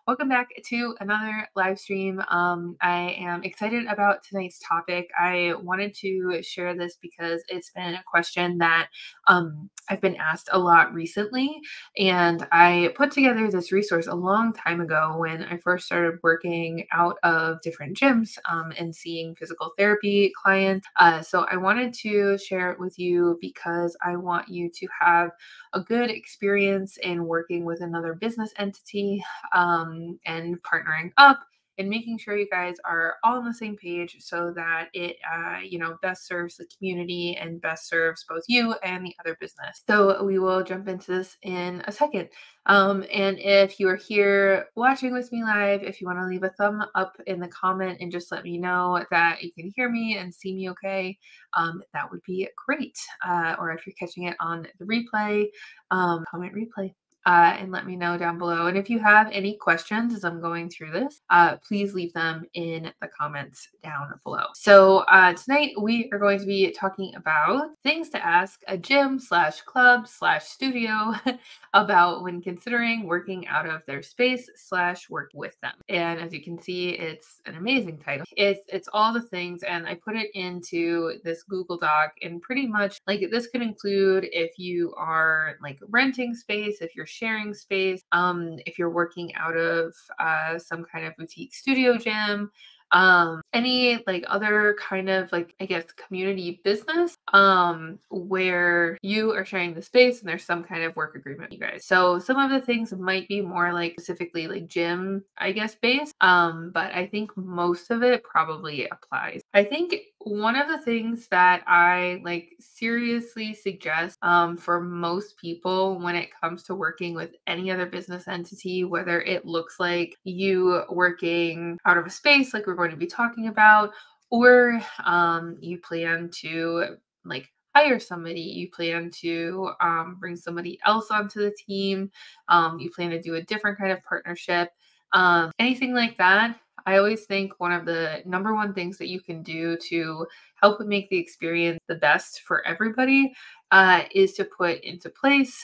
Welcome back to another live stream. I am excited about tonight's topic. I wanted to share this because it's been a question that I've been asked a lot recently. And I put together this resource a long time ago when I first started working out of different gyms and seeing physical therapy clients. So I wanted to share it with you because I want you to have a good experience in working with another business entity and partnering up and making sure you guys are all on the same page so that it, best serves the community and best serves both you and the other business. So we will jump into this in a second. And if you are here watching with me live, if you want to leave a thumb up in the comment and just let me know that you can hear me and see me okay, that would be great. Or if you're catching it on the replay, comment replay. And let me know down below. And if you have any questions as I'm going through this, please leave them in the comments down below. So tonight we are going to be talking about things to ask a gym / club / studio about when considering working out of their space / work with them. And as you can see, it's an amazing title. It's all the things, and I put it into this Google Doc, and pretty much like this could include if you are like renting space, if you're sharing space, if you're working out of some kind of boutique studio gym, any like other kind of like, I guess, community business where you are sharing the space and there's some kind of work agreement with you guys. So some of the things might be more like specifically like gym, I guess, based, but I think most of it probably applies. I think one of the things that I like seriously suggest for most people when it comes to working with any other business entity, whether it looks like you working out of a space like we're going to be talking about, or you plan to like hire somebody, you plan to bring somebody else onto the team, you plan to do a different kind of partnership, anything like that. I always think one of the number one things that you can do to help make the experience the best for everybody is to put into place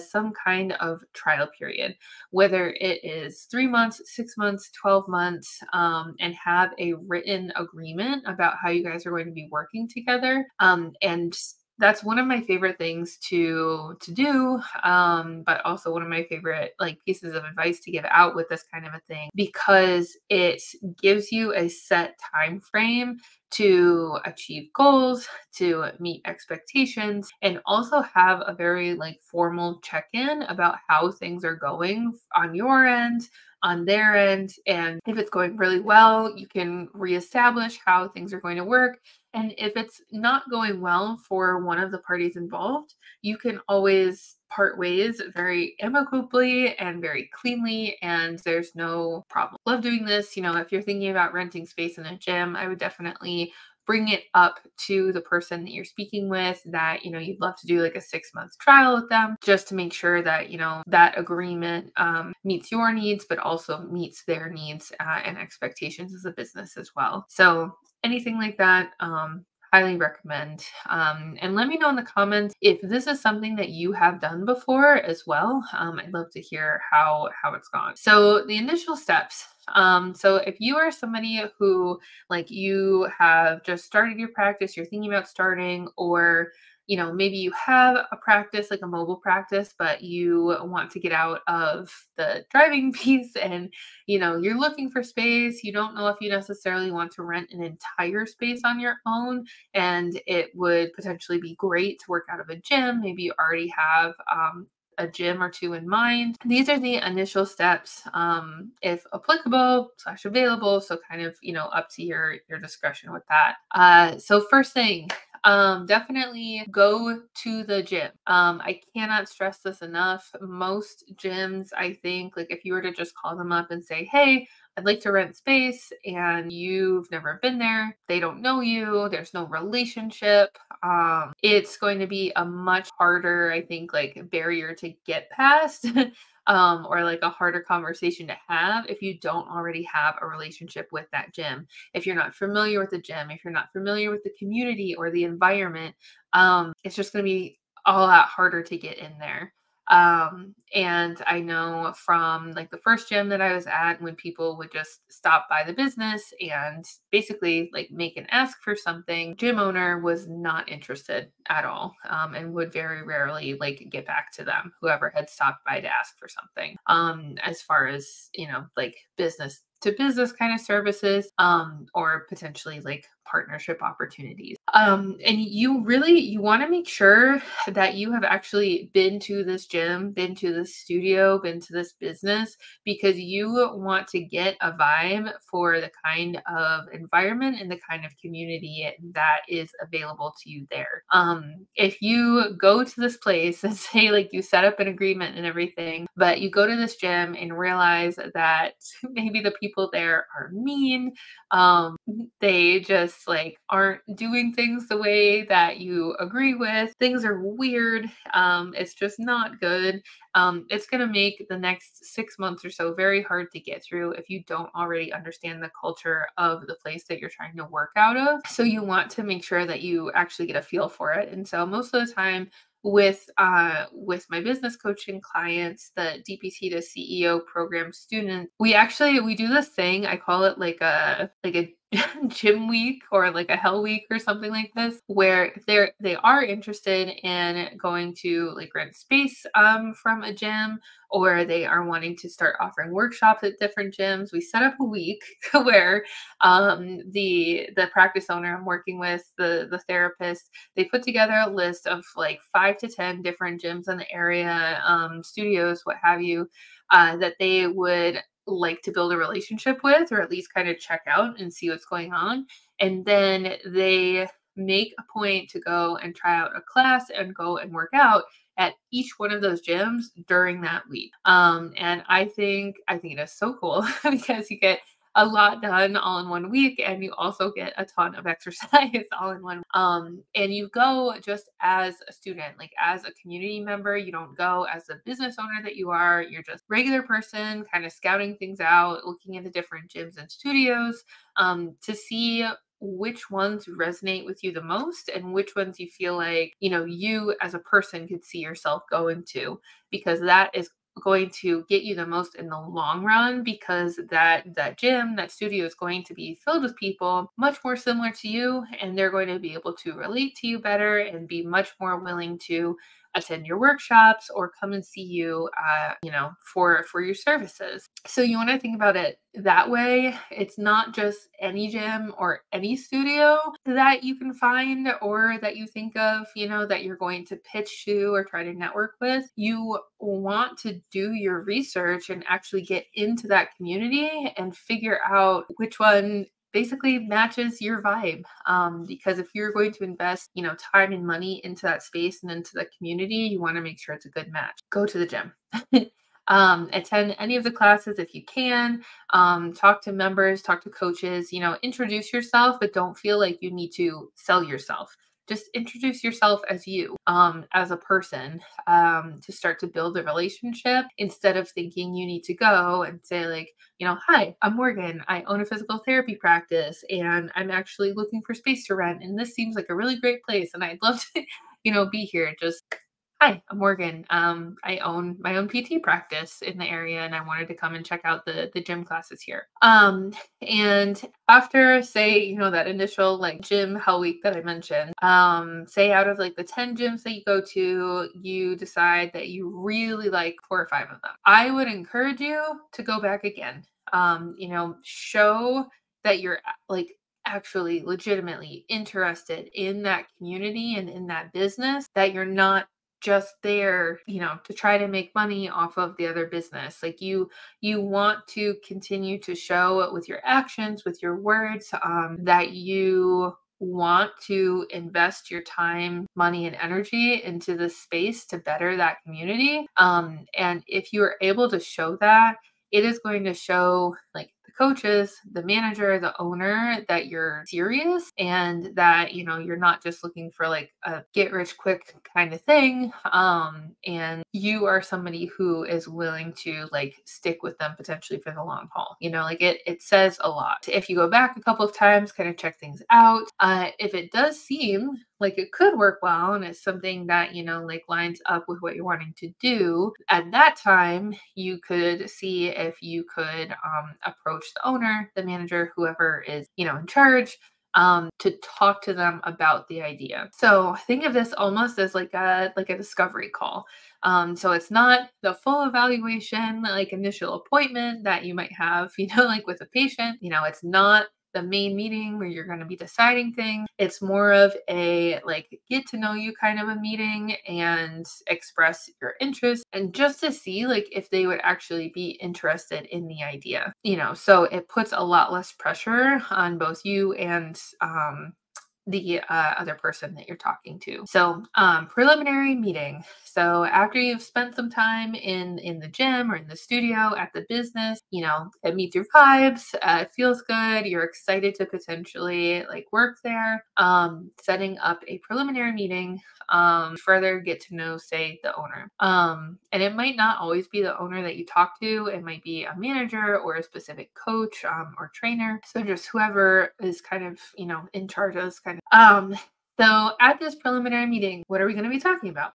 some kind of trial period, whether it is 3 months, 6 months, 12 months, and have a written agreement about how you guys are going to be working together. And that's one of my favorite things to do, but also one of my favorite like pieces of advice to give out with this kind of a thing, because it gives you a set time frame to achieve goals, to meet expectations, and also have a very like formal check-in about how things are going on your end, on their end. And if it's going really well, you can reestablish how things are going to work. And if it's not going well for one of the parties involved, you can always part ways very amicably and very cleanly, and there's no problem. Love doing this. If you're thinking about renting space in a gym, I would definitely bring it up to the person that you're speaking with that, you'd love to do like a 6-month trial with them just to make sure that, that agreement meets your needs, but also meets their needs and expectations as a business as well. So anything like that, highly recommend. And let me know in the comments if this is something that you have done before as well. I'd love to hear how it's gone. So the initial steps. So if you are somebody who like you have just started your practice, you're thinking about starting, or maybe you have a practice, like a mobile practice, but you want to get out of the driving piece and, you're looking for space. You don't know if you necessarily want to rent an entire space on your own, and it would potentially be great to work out of a gym. Maybe you already have a gym or two in mind. These are the initial steps, if applicable / available. So kind of, up to your discretion with that. So first thing, definitely go to the gym. I cannot stress this enough. Most gyms, I think, like if you were to just call them up and say, hey, I'd like to rent space, and you've never been there, they don't know you, there's no relationship, it's going to be a much harder, I think, like barrier to get past or like a harder conversation to have if you don't already have a relationship with that gym. If you're not familiar with the gym, if you're not familiar with the community or the environment, it's just going to be a lot harder to get in there. And I know from like the first gym that I was at, when people would just stop by the business and basically like make an ask for something, gym owner was not interested at all, and would very rarely like get back to them, whoever had stopped by to ask for something. As far as, like business to business kind of services, or potentially like partnership opportunities. And you want to make sure that you have actually been to this gym, been to this studio, been to this business, because you want to get a vibe for the kind of environment and the kind of community that is available to you there. If you go to this place and say like you set up an agreement and everything, but you go to this gym and realize that maybe the people there are mean, they just like aren't doing things the way that you agree with. Things are weird. It's just not good. It's going to make the next 6 months or so very hard to get through if you don't already understand the culture of the place that you're trying to work out of. So you want to make sure that you actually get a feel for it. And so most of the time, with my business coaching clients, the DPT to CEO program students, we do this thing. I call it like a gym week, or like a hell week or something like this, where they are interested in going to like rent space from a gym, or they are wanting to start offering workshops at different gyms. We set up a week where the practice owner I'm working with, the therapist, they put together a list of like 5 to 10 different gyms in the area, studios, what have you, that they would like to build a relationship with, or at least kind of check out and see what's going on. And then they make a point to go and try out a class and go and work out at each one of those gyms during that week. And I think it is so cool because you get a lot done all in one week, and you also get a ton of exercise all in one. And you go just as a student, like as a community member. You don't go as a business owner that you are. You're just regular person, kind of scouting things out, looking into different gyms and studios, to see which ones resonate with you the most, and which ones you feel like, you as a person could see yourself going to, because that is going to get you the most in the long run, because that gym, that studio is going to be filled with people much more similar to you, and they're going to be able to relate to you better and be much more willing to attend your workshops or come and see you, for your services. So you want to think about it that way. It's not just any gym or any studio that you can find, or that you think of, that you're going to pitch to or try to network with. You want to do your research and actually get into that community and figure out which one basically matches your vibe. Because if you're going to invest, time and money into that space and into the community, you want to make sure it's a good match. Go to the gym. Attend any of the classes if you can. Talk to members, talk to coaches, introduce yourself, but don't feel like you need to sell yourself. Just introduce yourself as you, as a person, to start to build a relationship, instead of thinking you need to go and say like, hi, I'm Morgan. I own a physical therapy practice, and I'm actually looking for space to rent. And this seems like a really great place, and I'd love to, be here. Just, hi, I'm Morgan. I own my own PT practice in the area, and I wanted to come and check out the gym classes here. And after, say, that initial like gym hell week that I mentioned, say out of like the 10 gyms that you go to, you decide that you really like 4 or 5 of them. I would encourage you to go back again. Show that you're like actually legitimately interested in that community and in that business, that you're not just there, to try to make money off of the other business. Like you want to continue to show with your actions, with your words, that you want to invest your time, money, and energy into this space to better that community. And if you are able to show that, it is going to show like the coaches, the manager, the owner, that you're serious, and that, you're not just looking for like a get rich quick kind of thing. And you are somebody who is willing to like stick with them potentially for the long haul. Like it says a lot. If you go back a couple of times, kind of check things out. If it does seem like it could work well and it's something that, like lines up with what you're wanting to do, at that time, you could see if you could approach the owner, the manager, whoever is, in charge, to talk to them about the idea. So think of this almost as like a discovery call. So it's not the full evaluation, like initial appointment that you might have, like with a patient. It's not the main meeting where you're going to be deciding things. It's more of a like get to know you kind of a meeting and express your interest and just to see like if they would actually be interested in the idea. So it puts a lot less pressure on both you and the other person that you're talking to. So, preliminary meeting. So after you've spent some time in the gym or in the studio at the business, it meets your vibes. It feels good. You're excited to potentially like work there. Setting up a preliminary meeting. Further get to know, say, the owner. And it might not always be the owner that you talk to. It might be a manager or a specific coach or trainer. So just whoever is kind of in charge of this kind so at this preliminary meeting, what are we going to be talking about?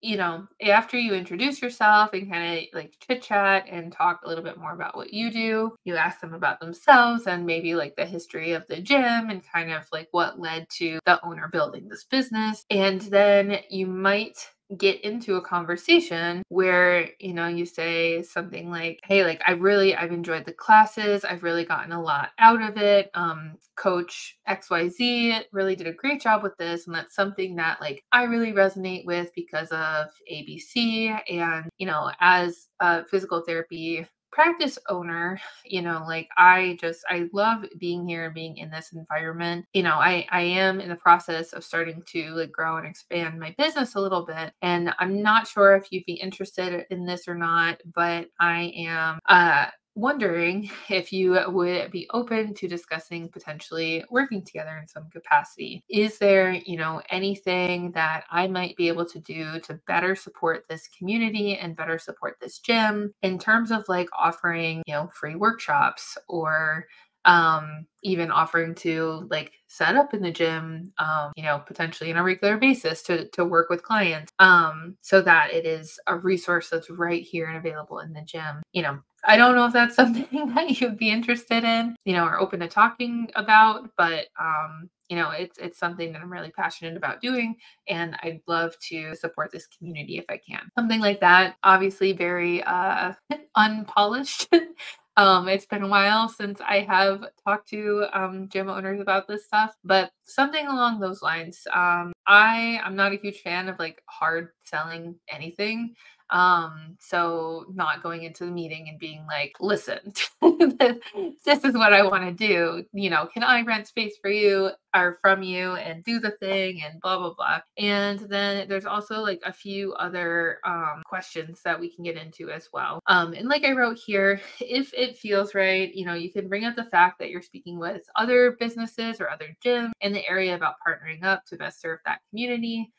After you introduce yourself and kind of like chit chat and talk a little bit more about what you do, you ask them about themselves and maybe like the history of the gym and kind of like what led to the owner building this business. And then you might get into a conversation where you say something like, hey, like I've enjoyed the classes, I've really gotten a lot out of it. Coach XYZ really did a great job with this, and that's something that like I really resonate with because of ABC. And as a physical therapy practice owner, like I love being here, being in this environment. I am in the process of starting to like grow and expand my business a little bit, and I'm not sure if you'd be interested in this or not, but I am wondering if you would be open to discussing potentially working together in some capacity. Is there, anything that I might be able to do to better support this community and better support this gym in terms of like offering, free workshops or even offering to like set up in the gym, potentially on a regular basis to work with clients, so that it is a resource that's right here and available in the gym. I don't know if that's something that you'd be interested in, or open to talking about, but it's something that I'm really passionate about doing, and I'd love to support this community if I can. Something like that, obviously very unpolished. It's been a while since I have talked to gym owners about this stuff, but something along those lines. I'm not a huge fan of like hard selling anything. So not going into the meeting and being like, listen, this is what I want to do. Can I rent space for you or from you and do the thing and blah, blah, blah. And then there's also like a few other questions that we can get into as well. And like I wrote here, if it feels right, you can bring up the fact that you're speaking with other businesses or other gyms in the area about partnering up to best serve that community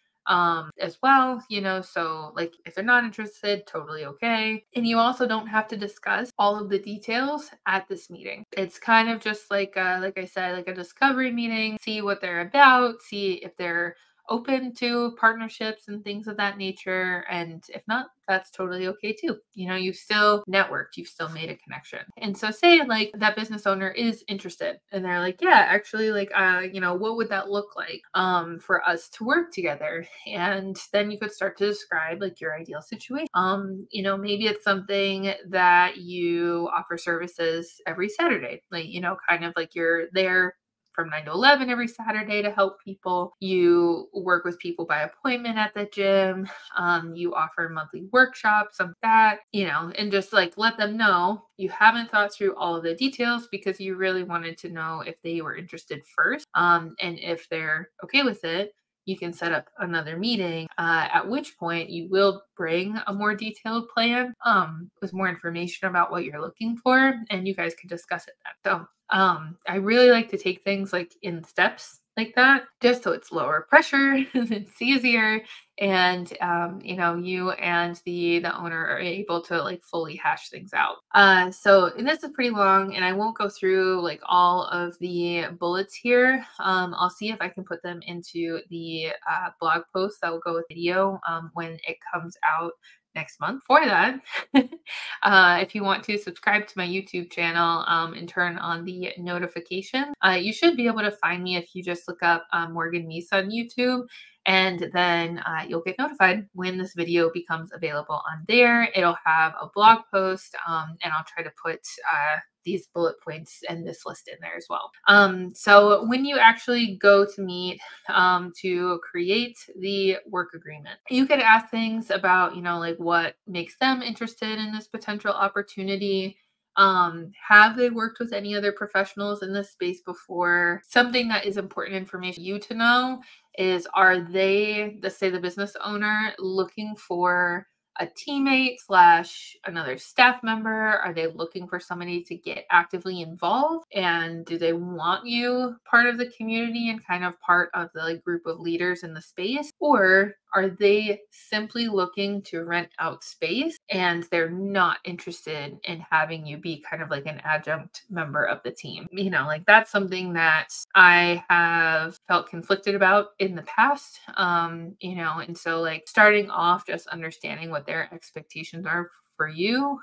as well, so like if they're not interested, totally okay. And you also don't have to discuss all of the details at this meeting. It's kind of just like I said, like a discovery meeting, see what they're about, see if they're open to partnerships and things of that nature. And if not, that's totally okay too. You've still networked, you've still made a connection. And so say like that business owner is interested and they're like, yeah, actually like, what would that look like for us to work together? And then you could start to describe like your ideal situation. Maybe it's something that you offer services every Saturday, like, kind of like you're there from 9 to 11 every Saturday to help people. You work with people by appointment at the gym. You offer monthly workshops, some of that, and just like let them know you haven't thought through all of the details because you really wanted to know if they were interested first. And if they're okay with it, you can set up another meeting, at which point you will bring a more detailed plan with more information about what you're looking for, and you guys can discuss it then. So I really like to take things like in steps like that, just so it's lower pressure, it's easier, and you and the owner are able to like fully hash things out. And this is pretty long, and I won't go through like all of the bullets here. I'll see if I can put them into the blog post that will go with video when it comes out next month. For that, if you want to subscribe to my YouTube channel and turn on the notification, you should be able to find me if you just look up Morgan Meese on YouTube. And then you'll get notified when this video becomes available on there. It'll have a blog post, and I'll try to put these bullet points and this list in there as well. So when you actually go to meet to create the work agreement, you could ask things about, like what makes them interested in this potential opportunity. Have they worked with any other professionals in this space before? Something that is important information you to know is, are they, let's say the business owner, looking for a teammate slash another staff member? Are they looking for somebody to get actively involved? And do they want you part of the community and kind of part of the like, group of leaders in the space? Or are they simply looking to rent out space and they're not interested in having you be kind of like an adjunct member of the team? Like that's something that I have felt conflicted about in the past. And so like starting off, just understanding what their expectations are for you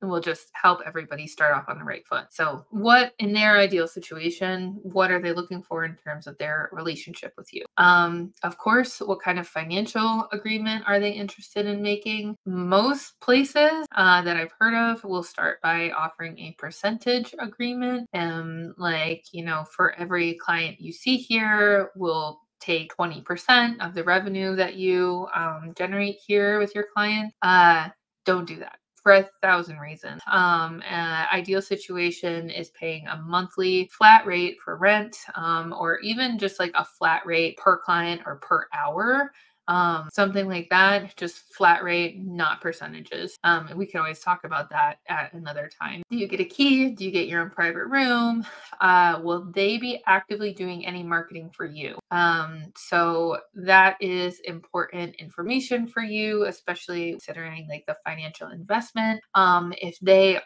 will just help everybody start off on the right foot. So what, in their ideal situation, what are they looking for in terms of their relationship with you? Of course, what kind of financial agreement are they interested in making? Most places that I've heard of will start by offering a percentage agreement. For every client you see here, we'll take 20% of the revenue that you generate here with your client. Don't do that for 1,000 reasons. Ideal situation is paying a monthly flat rate for rent, or even just like a flat rate per client or per hour. Something like that, just flat rate, not percentages. And we can always talk about that at another time. Do you get a key? Do you get your own private room? Will they be actively doing any marketing for you? So that is important information for you, especially considering like the financial investment. If they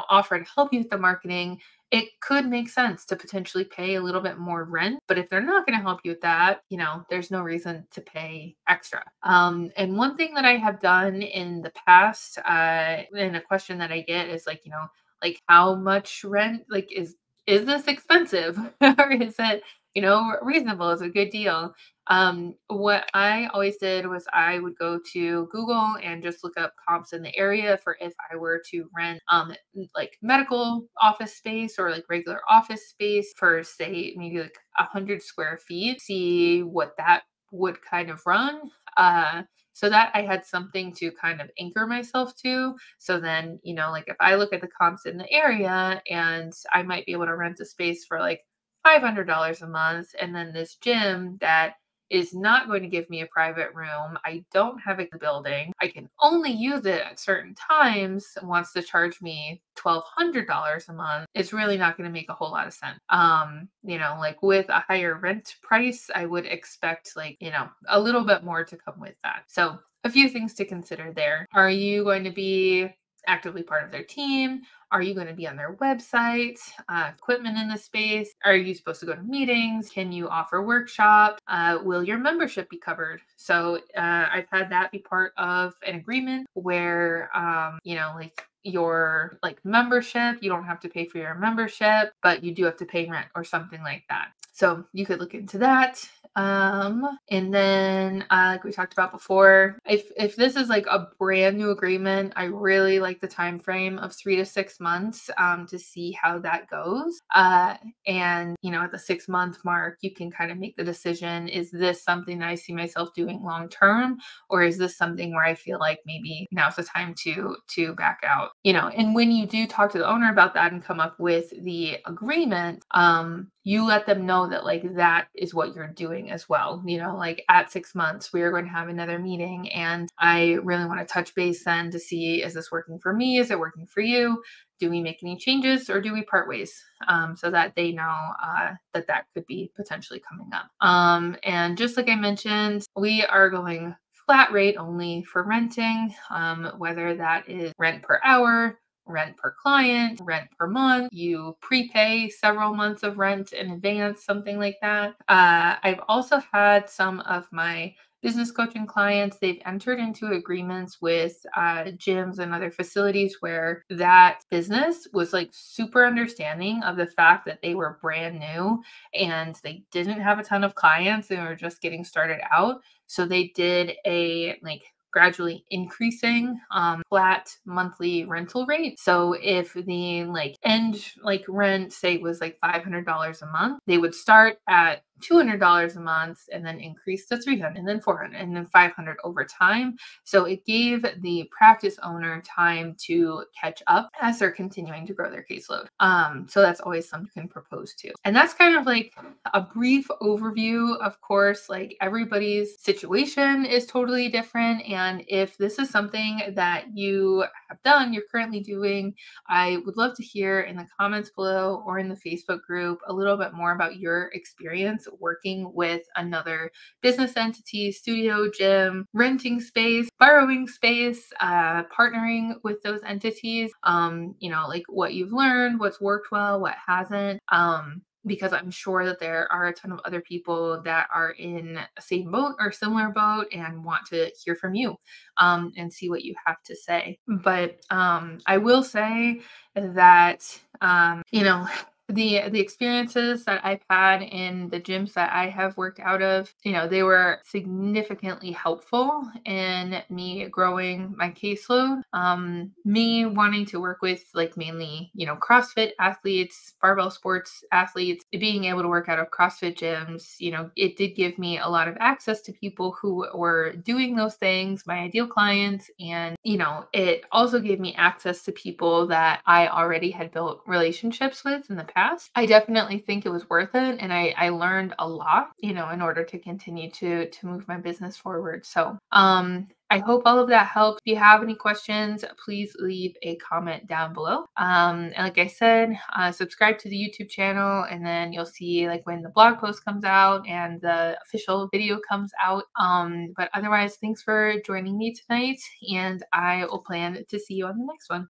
offer to help you with the marketing, it could make sense to potentially pay a little bit more rent. But if they're not going to help you with that, there's no reason to pay extra. And one thing that I have done in the past, and a question that I get is like, like how much rent, like is this expensive or is it, reasonable? Is a good deal? What I always did was I would go to Google and just look up comps in the area for if I were to rent like medical office space or like regular office space for say maybe like 100 square feet, see what that would kind of run. So that I had something to kind of anchor myself to. So then, like if I look at the comps in the area and I might be able to rent a space for like $500 a month, and then this gym that is not going to give me a private room. I don't have a building. I can only use it at certain times. Wants to charge me $1,200 a month. It's really not going to make a whole lot of sense. Like with a higher rent price, I would expect like, a little bit more to come with that. So a few things to consider there. Are you going to be actively part of their team? Are you going to be on their website? Equipment in the space? Are you supposed to go to meetings? Can you offer workshops? Will your membership be covered? So I've had that be part of an agreement where, like your like membership, you don't have to pay for your membership, but you do have to pay rent or something like that. So you could look into that. And then like we talked about before, if this is like a brand new agreement, I really like the time frame of 3 to 6 months to see how that goes. And at the 6-month mark, you can kind of make the decision, is this something that I see myself doing long term, or is this something where I feel like maybe now's the time to back out? And when you do talk to the owner about that and come up with the agreement, you let them know that like that is what you're doing as well. Like at 6 months, we are going to have another meeting, and I really want to touch base then to see, is this working for me? Is it working for you? Do we make any changes or do we part ways? So that they know that could be potentially coming up. And just like I mentioned, we are going flat rate only for renting, whether that is rent per hour, rent per client, rent per month. You prepay several months of rent in advance, something like that. I've also had some of my business coaching clients, they've entered into agreements with gyms and other facilities where that business was like super understanding of the fact that they were brand new and they didn't have a ton of clients. They were just getting started out. So they did a like gradually increasing flat monthly rental rate. So if the like end like rent say was like $500 a month, they would start at $200 a month and then increase to 300 and then 400 and then 500 over time. So it gave the practice owner time to catch up as they're continuing to grow their caseload. So that's always something you can propose to. And that's kind of like a brief overview. Of course, like everybody's situation is totally different. And if this is something that you have done, you're currently doing, I would love to hear in the comments below or in the Facebook group a little bit more about your experience working with another business entity, studio, gym, renting space, borrowing space, partnering with those entities, like what you've learned, what's worked well, what hasn't. Because I'm sure that there are a ton of other people that are in the same boat or similar boat and want to hear from you and see what you have to say. But I will say that, the experiences that I've had in the gyms that I have worked out of, they were significantly helpful in me growing my caseload. Me wanting to work with like mainly, CrossFit athletes, barbell sports athletes, being able to work out of CrossFit gyms, it did give me a lot of access to people who were doing those things, my ideal clients. And, it also gave me access to people that I already had built relationships with in the past. I definitely think it was worth it. And I learned a lot, in order to continue to move my business forward. So, I hope all of that helps. If you have any questions, please leave a comment down below. And like I said, subscribe to the YouTube channel, and then you'll see like when the blog post comes out and the official video comes out. But otherwise, thanks for joining me tonight, and I will plan to see you on the next one.